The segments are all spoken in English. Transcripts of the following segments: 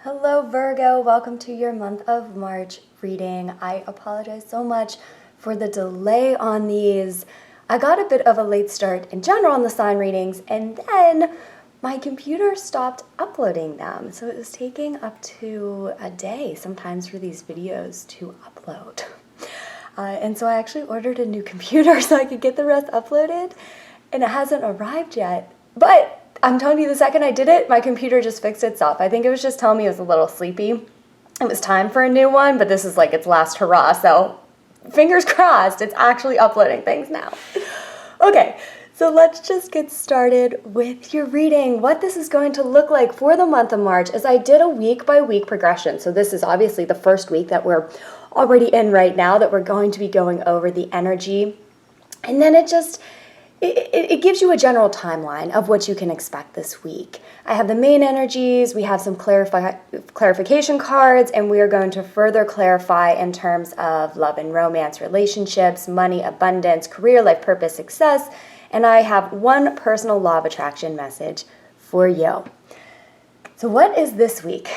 Hello Virgo, welcome to your month of March reading. I apologize so much for the delay on these. I got a bit of a late start in general on the sign readings, and then my computer stopped uploading them. So it was taking up to a day sometimes for these videos to upload. And so I actually ordered a new computer so I could get the rest uploaded, and it hasn't arrived yet. But I'm telling you, the second I did it, my computer just fixed itself. I think it was just telling me it was a little sleepy. It was time for a new one, but this is like its last hurrah, so fingers crossed, it's actually uploading things now. Okay, so let's just get started with your reading. What this is going to look like for the month of March is I did a week-by-week progression. So this is obviously the first week that we're already in right now, that we're going to be going over the energy. And then it gives you a general timeline of what you can expect this week. I have the main energies, we have some clarification cards, and we are going to further clarify in terms of love and romance, relationships, money, abundance, career, life purpose, success, and I have one personal law of attraction message for you. So what is this week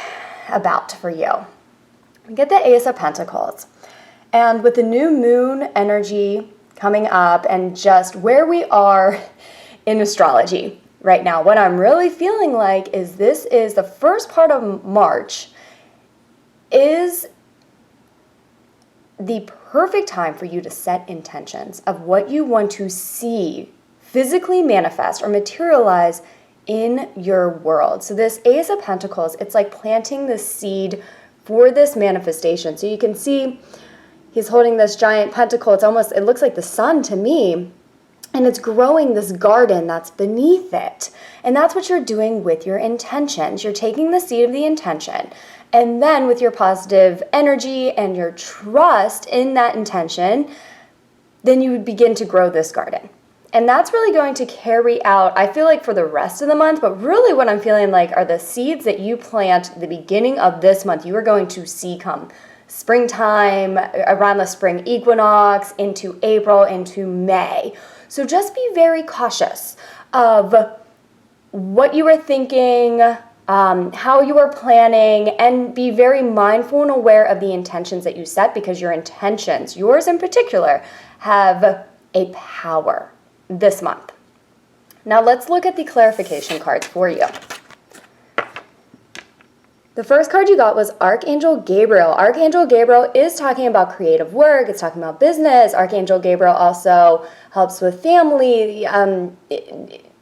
about for you? We get the Ace of Pentacles, and with the new moon energy coming up and just where we are in astrology right now, what I'm really feeling like is this is the first part of March is the perfect time for you to set intentions of what you want to see physically manifest or materialize in your world. So this Ace of Pentacles, it's like planting the seed for this manifestation. So you can see he's holding this giant pentacle. It looks like the sun to me. And it's growing this garden that's beneath it. And that's what you're doing with your intentions. You're taking the seed of the intention. And then with your positive energy and your trust in that intention, then you would begin to grow this garden. And that's really going to carry out, I feel like, for the rest of the month. But really what I'm feeling like are the seeds that you plant at the beginning of this month, you are going to see come springtime, around the spring equinox, into April, into May. So just be very cautious of what you are thinking, how you are planning, and be very mindful and aware of the intentions that you set, because your intentions, yours in particular, have a power this month. Now let's look at the clarification cards for you. The first card you got was Archangel Gabriel. Archangel Gabriel is talking about creative work. It's talking about business. Archangel Gabriel also helps with family.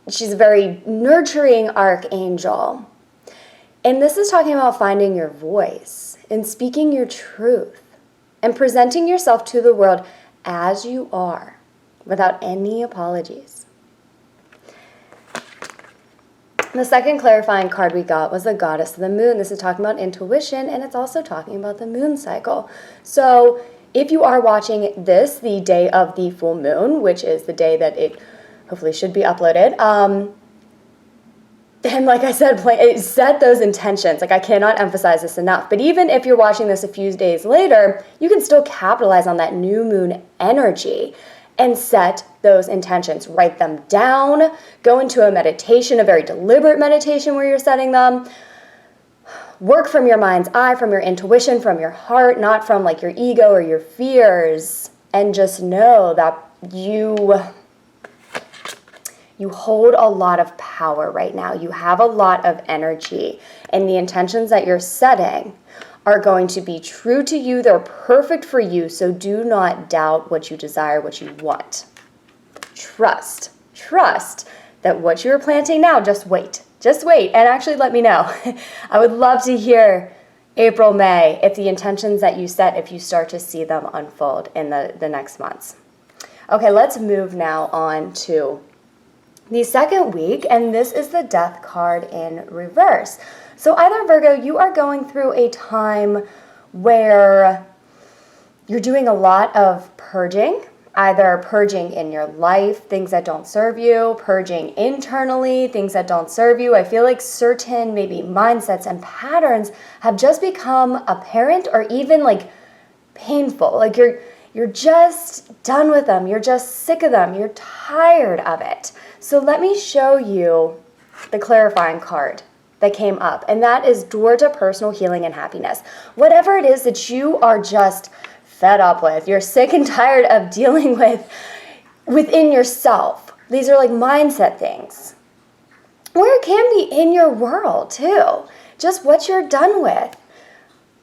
She's a very nurturing archangel. And this is talking about finding your voice and speaking your truth and presenting yourself to the world as you are without any apologies. The second clarifying card we got was the Goddess of the Moon. This is talking about intuition, and it's also talking about the moon cycle. So if you are watching this the day of the full moon, which is the day that it hopefully should be uploaded, then like I said, set those intentions. Like, I cannot emphasize this enough. But even if you're watching this a few days later, you can still capitalize on that new moon energy and set those intentions. Write them down. Go into a meditation, a very deliberate meditation where you're setting them. Work from your mind's eye, from your intuition, from your heart, not from like your ego or your fears. And just know that you hold a lot of power right now. You have a lot of energy. And the intentions that you're setting are going to be true to you. They're perfect for you. So do not doubt what you desire, what you want. Trust that what you're planting now, just wait, and actually let me know. I would love to hear April, May, if the intentions that you set, if you start to see them unfold in the next months. Okay, let's move now on to the second week, and this is the Death card in reverse. So either, Virgo, you are going through a time where you're doing a lot of purging, either purging in your life, things that don't serve you, purging internally, things that don't serve you. I feel like certain maybe mindsets and patterns have just become apparent or even like painful. Like you're just done with them. You're just sick of them. You're tired of it. So let me show you the clarifying card that came up, and that is door to personal healing and happiness. Whatever it is that you are just fed up with, you're sick and tired of dealing with within yourself. These are like mindset things. Or it can be in your world too. Just what you're done with.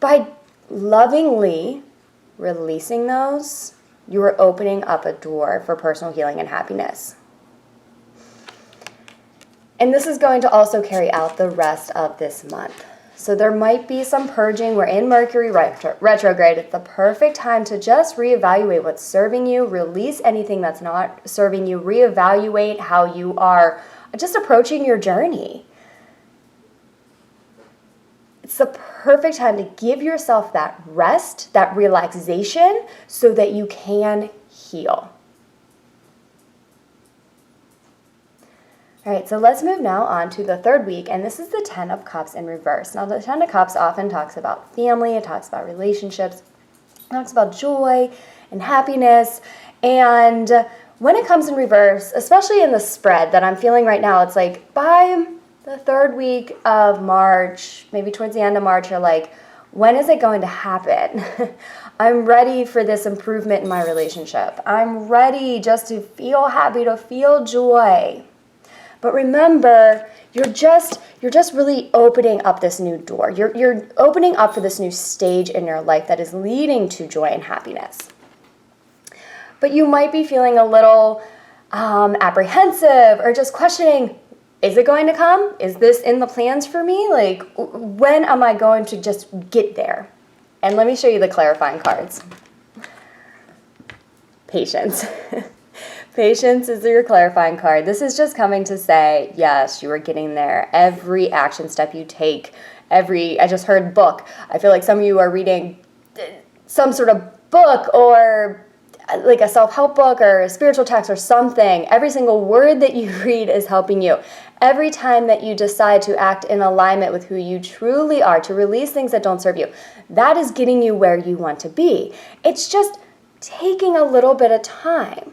By lovingly releasing those, you are opening up a door for personal healing and happiness. And this is going to also carry out the rest of this month. So there might be some purging. We're in Mercury retrograde. It's the perfect time to just reevaluate what's serving you, release anything that's not serving you, reevaluate how you are just approaching your journey. It's the perfect time to give yourself that rest, that relaxation, so that you can heal. All right, so let's move now on to the third week, and this is the Ten of Cups in reverse. Now, the Ten of Cups often talks about family, it talks about relationships, it talks about joy and happiness, and when it comes in reverse, especially in the spread that I'm feeling right now, it's like by the third week of March, maybe towards the end of March, you're like, when is it going to happen? I'm ready for this improvement in my relationship. I'm ready just to feel happy, to feel joy. But remember, you're just really opening up this new door. You're opening up for this new stage in your life that is leading to joy and happiness. But you might be feeling a little apprehensive or just questioning, is it going to come? Is this in the plans for me? Like, when am I going to just get there? And let me show you the clarifying cards. Patience. Patience is your clarifying card. This is just coming to say, yes, you are getting there. Every action step you take, I just heard book. I feel like some of you are reading some sort of book or like a self-help book or a spiritual text or something. Every single word that you read is helping you. Every time that you decide to act in alignment with who you truly are, to release things that don't serve you, that is getting you where you want to be. It's just taking a little bit of time.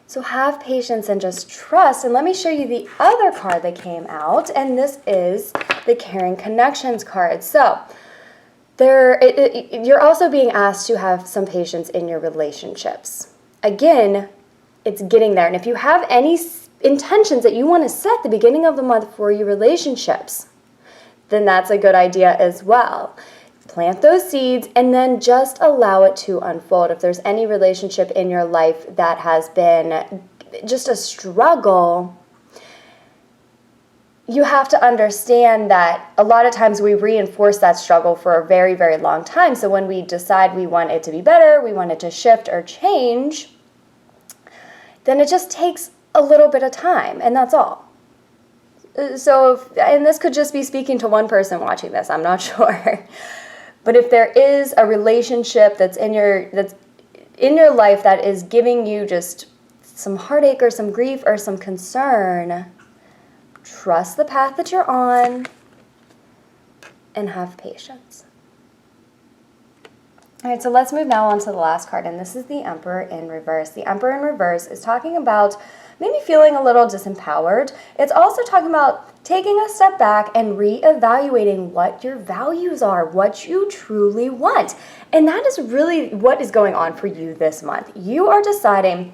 So have patience and just trust. And let me show you the other card that came out. And this is the Caring Connections card. So you're also being asked to have some patience in your relationships. Again, it's getting there. And if you have any intentions that you want to set the beginning of the month for your relationships, then that's a good idea as well. Plant those seeds and then just allow it to unfold. If there's any relationship in your life that has been just a struggle, you have to understand that a lot of times we reinforce that struggle for a very, very long time. So when we decide we want it to be better, we want it to shift or change, then it just takes a little bit of time, and that's all. So, and this could just be speaking to one person watching this, I'm not sure. But if there is a relationship that's in your life that is giving you just some heartache or some grief or some concern, trust the path that you're on and have patience. All right, so let's move now on to the last card, and this is the Emperor in reverse. The Emperor in reverse is talking about maybe feeling a little disempowered. It's also talking about taking a step back and reevaluating what your values are, what you truly want. And that is really what is going on for you this month. You are deciding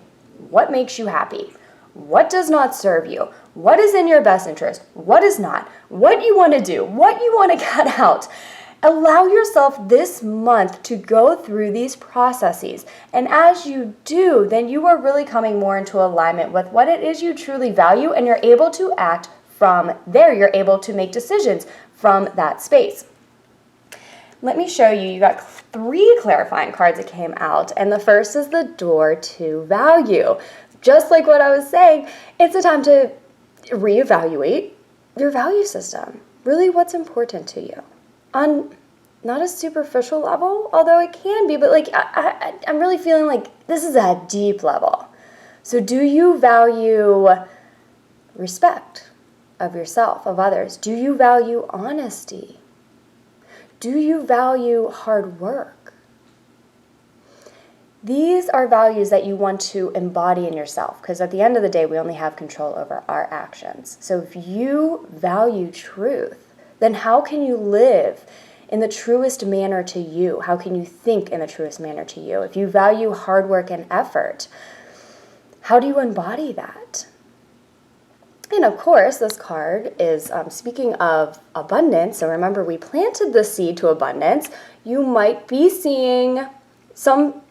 what makes you happy, what does not serve you, what is in your best interest, what is not, what you want to do, what you want to cut out. Allow yourself this month to go through these processes. And as you do, then you are really coming more into alignment with what it is you truly value, and you're able to act from there. You're able to make decisions from that space. Let me show you. You got 3 clarifying cards that came out, and the first is the door to value. Just like what I was saying, it's a time to reevaluate your value system. Really, what's important to you? On not a superficial level, although it can be, but like I'm really feeling like this is a deep level. So do you value respect of yourself, of others? Do you value honesty? Do you value hard work? These are values that you want to embody in yourself, because at the end of the day, we only have control over our actions. So if you value truth, then how can you live in the truest manner to you? How can you think in the truest manner to you? If you value hard work and effort, how do you embody that? And of course, this card is speaking of abundance. So remember, we planted the seed to abundance. You might be seeing some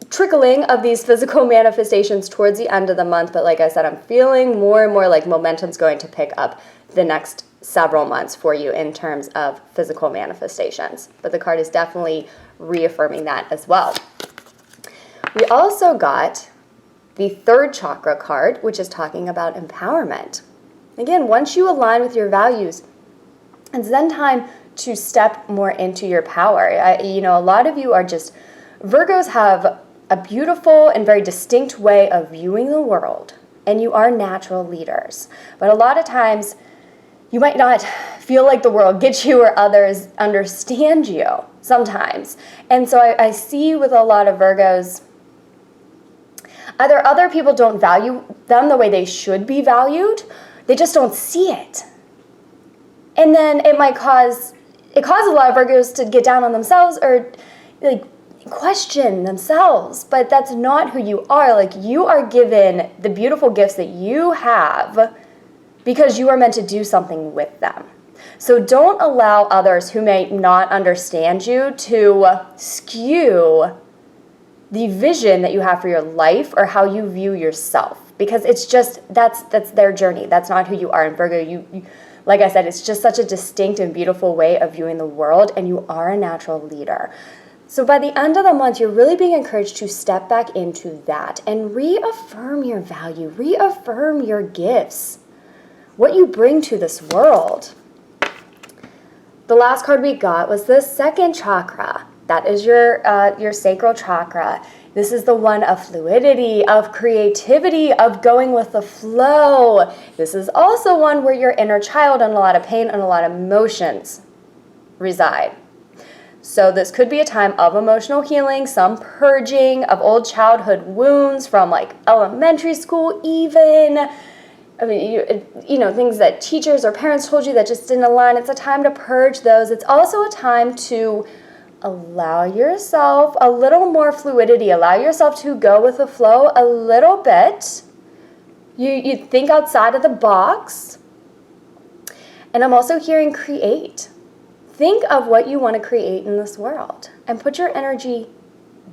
trickling of these physical manifestations towards the end of the month. But like I said, I'm feeling more and more like momentum's going to pick up the next several months for you in terms of physical manifestations. But the card is definitely reaffirming that as well. We also got the third chakra card, which is talking about empowerment. Again, once you align with your values, it's then time to step more into your power. A lot of you are just, Virgos have a beautiful and very distinct way of viewing the world, and you are natural leaders. But a lot of times, you might not feel like the world gets you or others understand you sometimes. And so I see with a lot of Virgos, either other people don't value them the way they should be valued, they just don't see it. And then it causes a lot of Virgos to get down on themselves or like question themselves, but that's not who you are. Like, you are given the beautiful gifts that you have because you are meant to do something with them. So don't allow others who may not understand you to skew the vision that you have for your life or how you view yourself, because it's just, that's their journey. That's not who you are. In Virgo, you like I said, it's just such a distinct and beautiful way of viewing the world, and you are a natural leader. So by the end of the month, you're really being encouraged to step back into that and reaffirm your value, reaffirm your gifts, what you bring to this world. The last card we got was the second chakra. That is your sacral chakra. This is the one of fluidity, of creativity, of going with the flow. This is also one where your inner child and a lot of pain and a lot of emotions reside. So this could be a time of emotional healing, some purging of old childhood wounds from like elementary school even. I mean, things that teachers or parents told you that just didn't align. It's a time to purge those. It's also a time to allow yourself a little more fluidity. Allow yourself to go with the flow a little bit. You think outside of the box. And I'm also hearing create. Think of what you want to create in this world and put your energy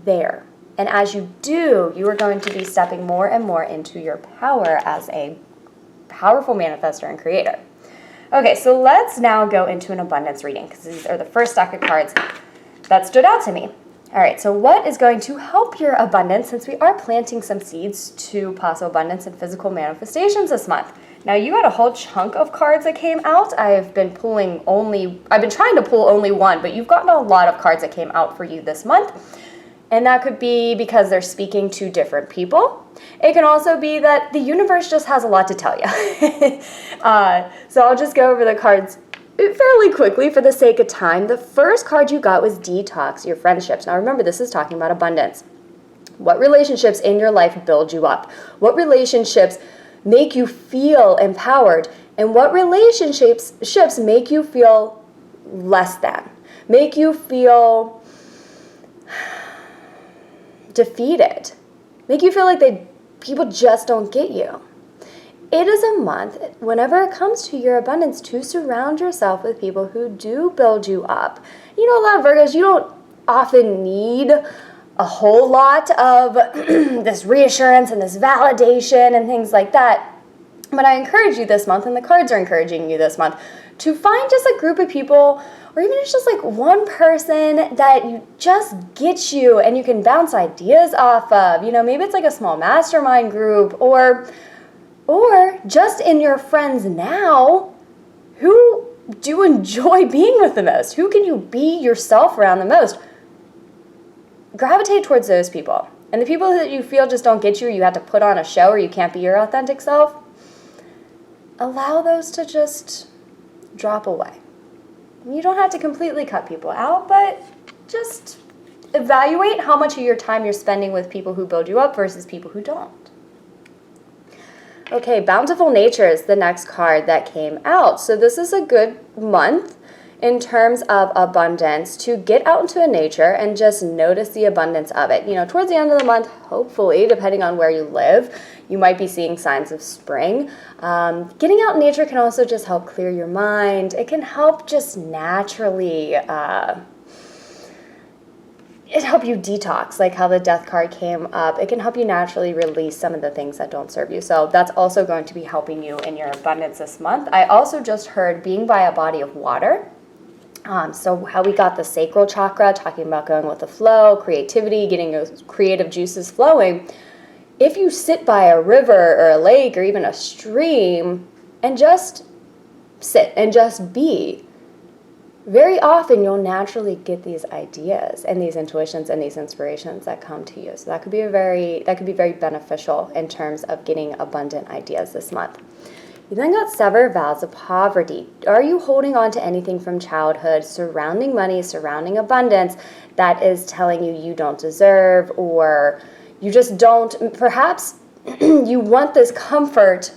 there. And as you do, you are going to be stepping more and more into your power as a powerful manifestor and creator. Okay, so let's now go into an abundance reading, because these are the first stack of cards that stood out to me. All right, so what is going to help your abundance, since we are planting some seeds to possible abundance and physical manifestations this month? Now, you had a whole chunk of cards that came out. I've been trying to pull only one, but you've gotten a lot of cards that came out for you this month. And that could be because they're speaking to different people. It can also be that the universe just has a lot to tell you. So I'll just go over the cards fairly quickly for the sake of time. The first card you got was detox, your friendships. Now remember, this is talking about abundance. What relationships in your life build you up? What relationships make you feel empowered? And what relationships make you feel less than? Make you feel defeated? Make you feel like people just don't get you? It is a month, whenever it comes to your abundance, to surround yourself with people who do build you up. A lot of Virgos, you don't often need a whole lot of this reassurance and this validation and things like that. But I encourage you this month, and the cards are encouraging you this month, to find just a group of people, or even if it's just like one person that just gets you and you can bounce ideas off of. Maybe it's like a small mastermind group, or just in your friends now, who do you enjoy being with the most? Who can you be yourself around the most? Gravitate towards those people. And the people that you feel just don't get you, or you have to put on a show, or you can't be your authentic self, allow those to just drop away. You don't have to completely cut people out, but just Evaluate how much of your time you're spending with people who build you up versus people who don't. Okay, Bountiful Nature is the next card that came out. So this is a good month in terms of abundance to get out into nature and just notice the abundance of it. You know, towards the end of the month, hopefully, depending on where you live, you might be seeing signs of spring. Getting out in nature can also just help clear your mind. It can help just naturally it help you detox, like how the death card came up. It can help you naturally release some of the things that don't serve you. So that's also going to be helping you in your abundance this month. I also just heard being by a body of water. So how we got the sacral chakra, talking about going with the flow, creativity, getting those creative juices flowing. If you sit by a river or a lake or even a stream and just sit and just be, very often you'll naturally get these ideas and these intuitions and these inspirations that come to you. So that could be very beneficial in terms of getting abundant ideas this month. You then got Sever Vows of Poverty. Are you holding on to anything from childhood surrounding money, surrounding abundance that is telling you you don't deserve, or you just don't, perhaps you want this comfort,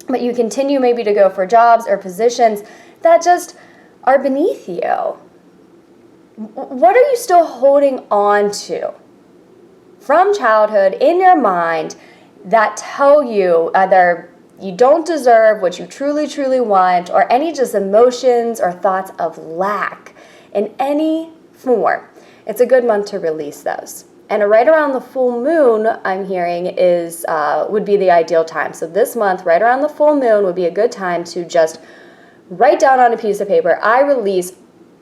but you continue maybe to go for jobs or positions that just are beneath you? What are you still holding on to from childhood in your mind that tell you either you don't deserve what you truly, truly want, or any just emotions or thoughts of lack in any form? It's a good month to release those. And right around the full moon, I'm hearing, would be the ideal time. So this month, right around the full moon, would be a good time to just write down on a piece of paper, I release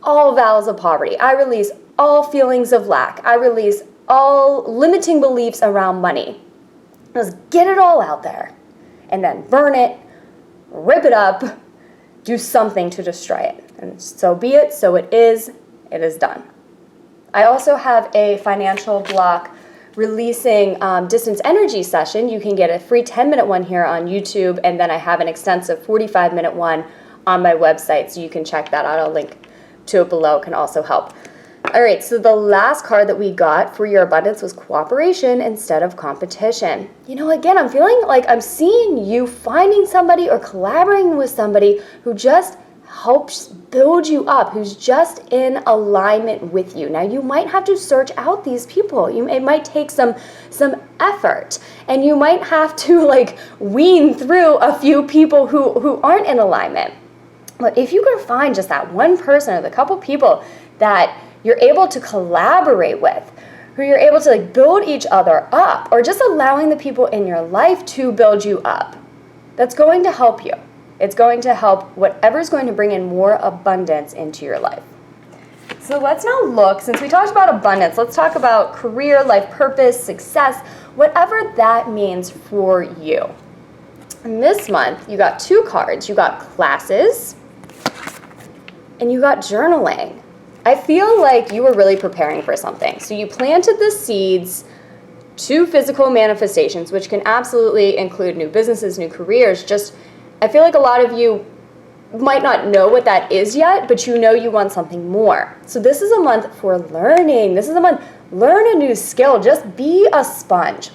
all vows of poverty. I release all feelings of lack. I release all limiting beliefs around money. Just get it all out there. And then burn it, rip it up, do something to destroy it. And so be it, so it is done. I also have a financial block releasing distance energy session. You can get a free 10-minute one here on YouTube, and then I have an extensive 45-minute one on my website, so you can check that out. I'll link to it below. It can also help. All right, so the last card that we got for your abundance was cooperation instead of competition. You know, again, I'm feeling like I'm seeing you finding somebody or collaborating with somebody who just helps build you up, who's just in alignment with you. Now, you might have to search out these people. It might take some effort, and you might have to wean through a few people who aren't in alignment. But if you can find just that one person or the couple people that you're able to collaborate with, who you're able to build each other up, or just allowing the people in your life to build you up, that's going to help you. It's going to help whatever's going to bring in more abundance into your life. So let's now look, since we talked about abundance, let's talk about career, life purpose, success, whatever that means for you. And this month, you got two cards. You got classes, and you got journaling. I feel like you were really preparing for something. So you planted the seeds to physical manifestations, which can absolutely include new businesses, new careers. I feel like a lot of you might not know what that is yet, but you know you want something more. So this is a month for learning. This is a month, learn a new skill. Just be a sponge.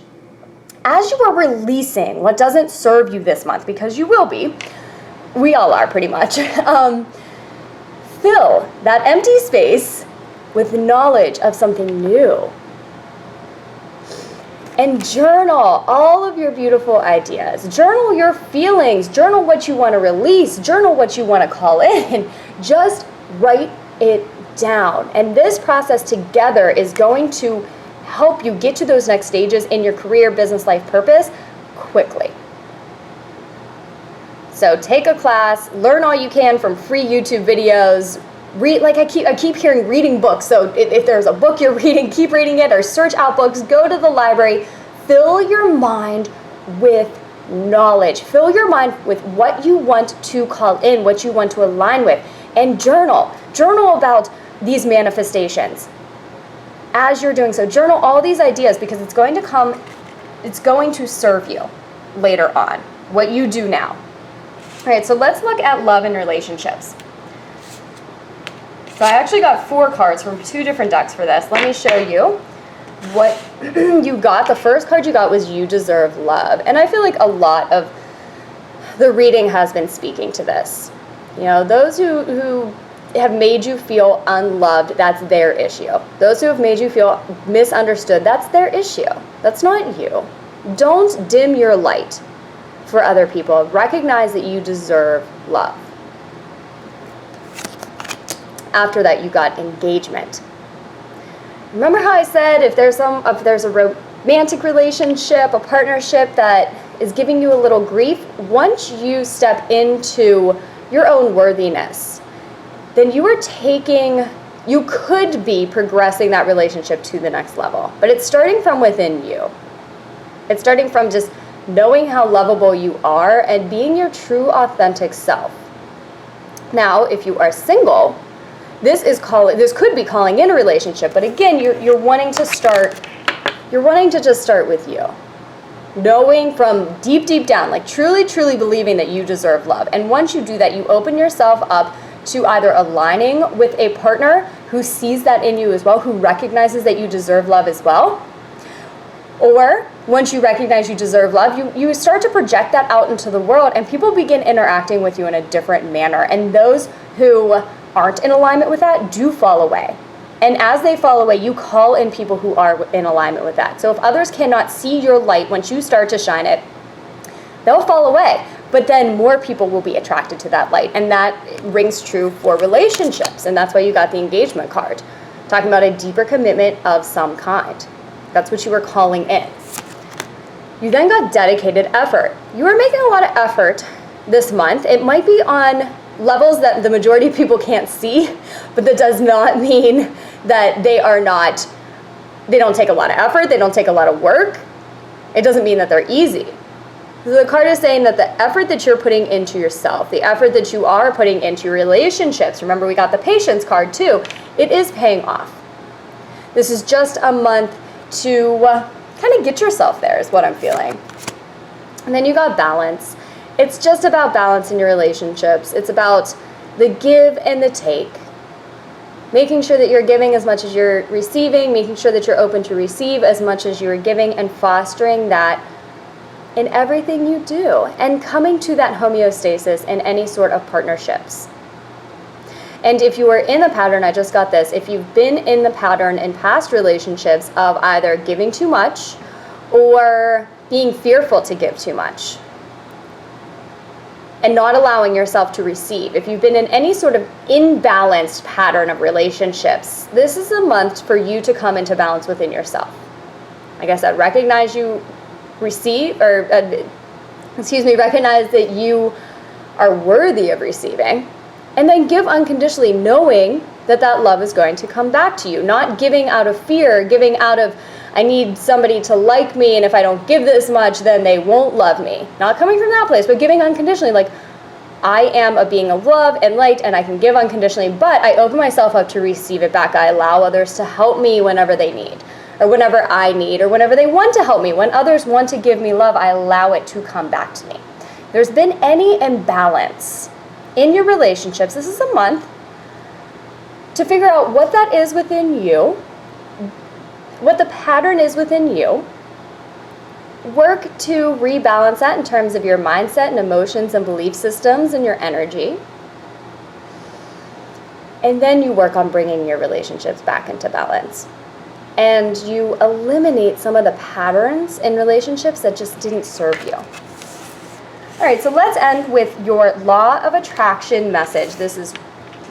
As you are releasing what doesn't serve you this month, because you will be, we all are pretty much, fill that empty space with knowledge of something new. And journal all of your beautiful ideas. Journal your feelings. Journal what you want to release. Journal what you want to call in. Just write it down. And this process together is going to help you get to those next stages in your career, business, life purpose quickly. So take a class, learn all you can from free YouTube videos. Read, I keep hearing reading books. So if there's a book you're reading, keep reading it, or search out books, go to the library. Fill your mind with knowledge. Fill your mind with what you want to call in, what you want to align with, and journal. Journal about these manifestations. As you're doing so, journal all these ideas, because it's going to serve you later on, what you do now. All right, so let's look at love and relationships. So I actually got 4 cards from 2 different decks for this. Let me show you what you got. The first card you got was You Deserve Love. And I feel like a lot of the reading has been speaking to this. You know, those who have made you feel unloved, that's their issue. Those who have made you feel misunderstood, that's their issue. That's not you. Don't dim your light for other people. Recognize that you deserve love. After that, you got Engagement. Remember how I said if there's a romantic relationship, a partnership that is giving you a little grief, once you step into your own worthiness, then you could be progressing that relationship to the next level. But it's starting from within you. It's starting from just knowing how lovable you are and being your true, authentic self. Now, if you are single, this could be calling in a relationship, but again, you're wanting to just start with you. Knowing from deep, deep down, like truly, truly believing that you deserve love. And once you do that, you open yourself up to either aligning with a partner who sees that in you as well, who recognizes that you deserve love as well. Or once you recognize you deserve love, you start to project that out into the world, and people begin interacting with you in a different manner. And those who aren't in alignment with that do fall away. And as they fall away, you call in people who are in alignment with that. So if others cannot see your light once you start to shine it, they'll fall away. But then more people will be attracted to that light. And that rings true for relationships. And that's why you got the Engagement card, talking about a deeper commitment of some kind. That's what you were calling in. You then got Dedicated Effort. You are making a lot of effort this month. It might be on levels that the majority of people can't see, but that does not mean that they don't take a lot of effort, they don't take a lot of work. It doesn't mean that they're easy. The card is saying that the effort that you're putting into yourself, the effort that you are putting into your relationships, remember we got the Patience card too, it is paying off. This is just a month to kind of get yourself there is what I'm feeling. And then you got Balance. It's just about balance in your relationships. It's about the give and the take. Making sure that you're giving as much as you're receiving, making sure that you're open to receive as much as you're giving, and fostering that in everything you do, and coming to that homeostasis in any sort of partnerships. And if you are in the pattern, I just got this, if you've been in the pattern in past relationships of either giving too much or being fearful to give too much, and not allowing yourself to receive. If you've been in any sort of imbalanced pattern of relationships, this is a month for you to come into balance within yourself. Like I said, recognize you receive, or recognize that you are worthy of receiving, and then give unconditionally, knowing that that love is going to come back to you. Not giving out of fear, giving out of, I need somebody to like me, and if I don't give this much, then they won't love me. Not coming from that place, but giving unconditionally, like, I am a being of love and light, and I can give unconditionally, but I open myself up to receive it back. I allow others to help me whenever they need, or whenever I need, or whenever they want to help me. When others want to give me love, I allow it to come back to me. If there's been any imbalance in your relationships, this is a month to figure out what that is within you, what the pattern is within you. Work to rebalance that in terms of your mindset and emotions and belief systems and your energy. And then you work on bringing your relationships back into balance. And you eliminate some of the patterns in relationships that just didn't serve you. All right, so let's end with your Law of Attraction message. This is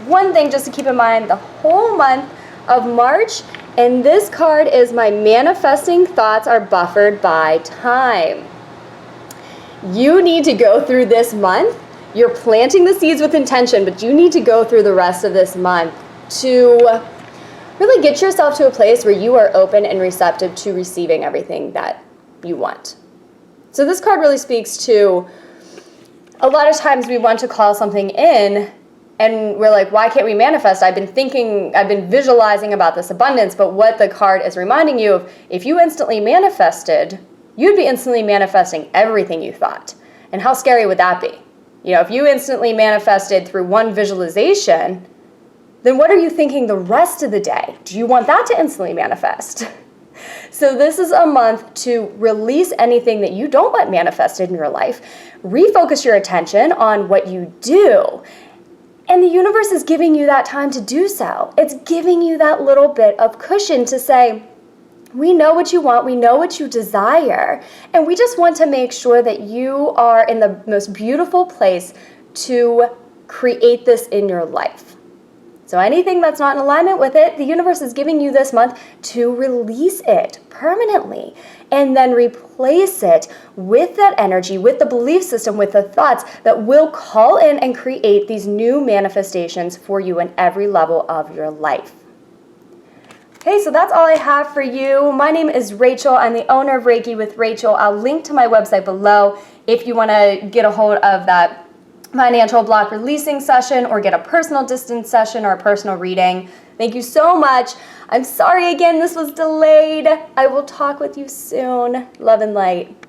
one thing just to keep in mind the whole month of March. And this card is my manifesting thoughts are buffered by time. You need to go through this month. You're planting the seeds with intention, but you need to go through the rest of this month to really get yourself to a place where you are open and receptive to receiving everything that you want. So this card really speaks to, a lot of times we want to call something in and we're like, why can't we manifest? I've been visualizing about this abundance, but what the card is reminding you of, if you instantly manifested, you'd be instantly manifesting everything you thought. And how scary would that be? You know, if you instantly manifested through one visualization, then what are you thinking the rest of the day? Do you want that to instantly manifest? So this is a month to release anything that you don't want manifested in your life, refocus your attention on what you do, and the universe is giving you that time to do so. It's giving you that little bit of cushion to say, we know what you want, we know what you desire, and we just want to make sure that you are in the most beautiful place to create this in your life. So anything that's not in alignment with it, the universe is giving you this month to release it permanently and then replace it with that energy, with the belief system, with the thoughts that will call in and create these new manifestations for you in every level of your life. Okay, so that's all I have for you. My name is Rachel. I'm the owner of Reiki with Rachel. I'll link to my website below if you want to get a hold of that financial block releasing session or get a personal distance session or a personal reading. Thank you so much. I'm sorry again this was delayed. I will talk with you soon. Love and light.